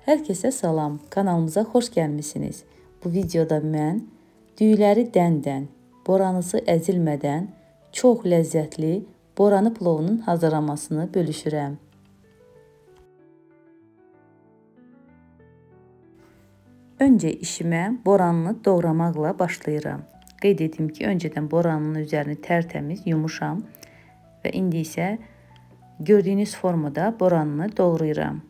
Hər kəsə salam, kanalımıza xoş gəlmisiniz. Bu videoda mən düyləri dən-dən, boranısı əzilmədən çox ləzzətli boranı plovunun hazırlamasını bölüşürəm. Öncə işimə boranını doğramaqla başlayıram. Qeyd edim ki, öncədən boranın üzərini tərtəmiz yumuşam və indi isə gördüyünüz formada boranını doğrayıram.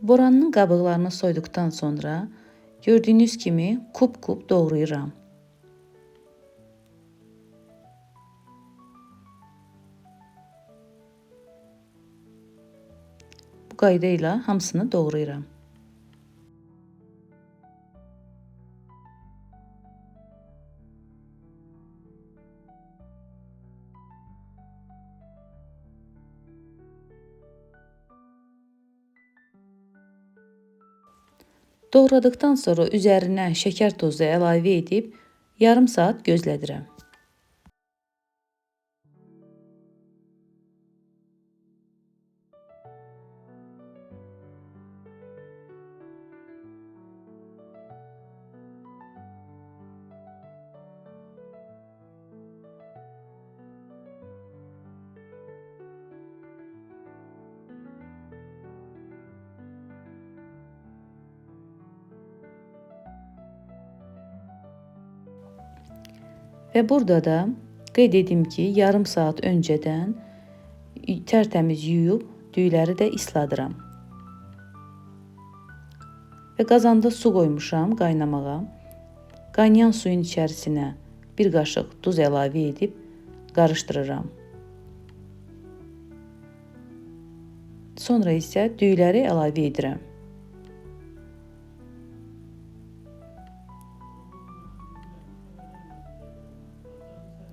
Boranın qabıqlarını soyduqdan sonra gördüyünüz kimi kub-kub doğrayıram. Bu qayda ilə hamısını doğrayıram. Doğradıqdan sonra üzərinə şəkər tozu əlavə edib yarım saat gözlədirəm. Və burada da qeyd edim ki, yarım saat öncədən tərtəmiz yuyub düyləri də isladıram. Və qazanda su qoymuşam qaynamağa. Qaynayan suyun içərisinə bir qaşıq duz əlavə edib qarışdırıram. Sonra isə düyləri əlavə edirəm.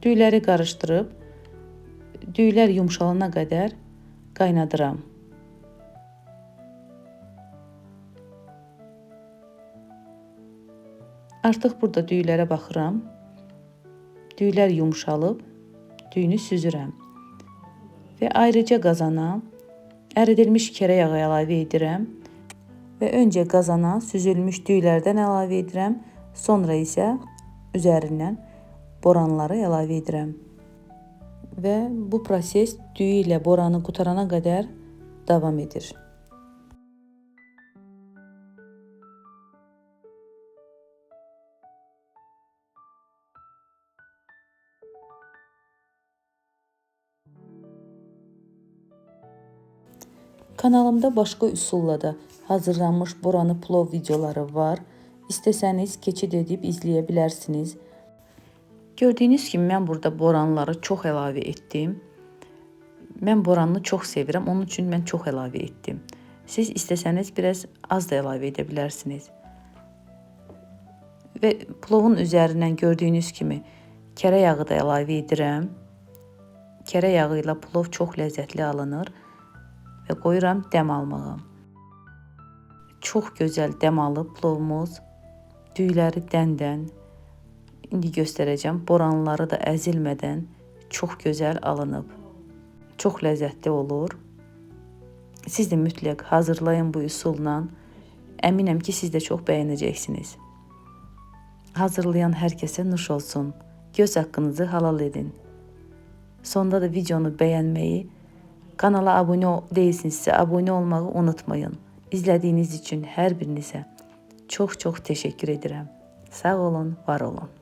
Düyləri qarışdırıb, düylər yumşalana qədər qaynadıram. Artıq burada düylərə baxıram. Düylər yumşalıb, düyünü süzürəm. Və ayrıca qazana əridilmiş kərə yağı əlavə edirəm. Və öncə qazana süzülmüş düylərdən əlavə edirəm. Sonra isə üzərindən boranları əlavə edirəm. Və bu proses düyü ilə boranı qutarana qədər davam edir. Kanalımda başqa üsulla da hazırlanmış boranı plov videoları var. İstəsəniz keçid edib izləyə bilərsiniz. Gördüyünüz kimi mən burada boranları çox əlavə etdim. Mən boranını çox sevirəm, onun üçün mən çox əlavə etdim. Siz istəsəniz biraz az da əlavə edə bilərsiniz. Və plovun üzərindən gördüyünüz kimi kərə yağı da əlavə edirəm. Kərə yağı ilə plov çox ləzzətli alınır və qoyuram dəm almağa. Çox gözəl dəm alıb plovumuz, düyləri dən-dən. İndi göstərəcəm. Boranları da əzilmədən çox gözəl alınıb. Çox ləzzətli olur. Siz də mütləq hazırlayın bu üsulla. Əminəm ki, siz də çox bəyənəcəksiniz. Hazırlayan hər kəsə nuş olsun. Göz haqqınızı halal edin. Sonda da videonu bəyənməyi, kanala abunə deyilsinizsə abunə olmağı unutmayın. İzlədiyiniz üçün hər birinizə çox-çox təşəkkür edirəm. Sağ olun, var olun.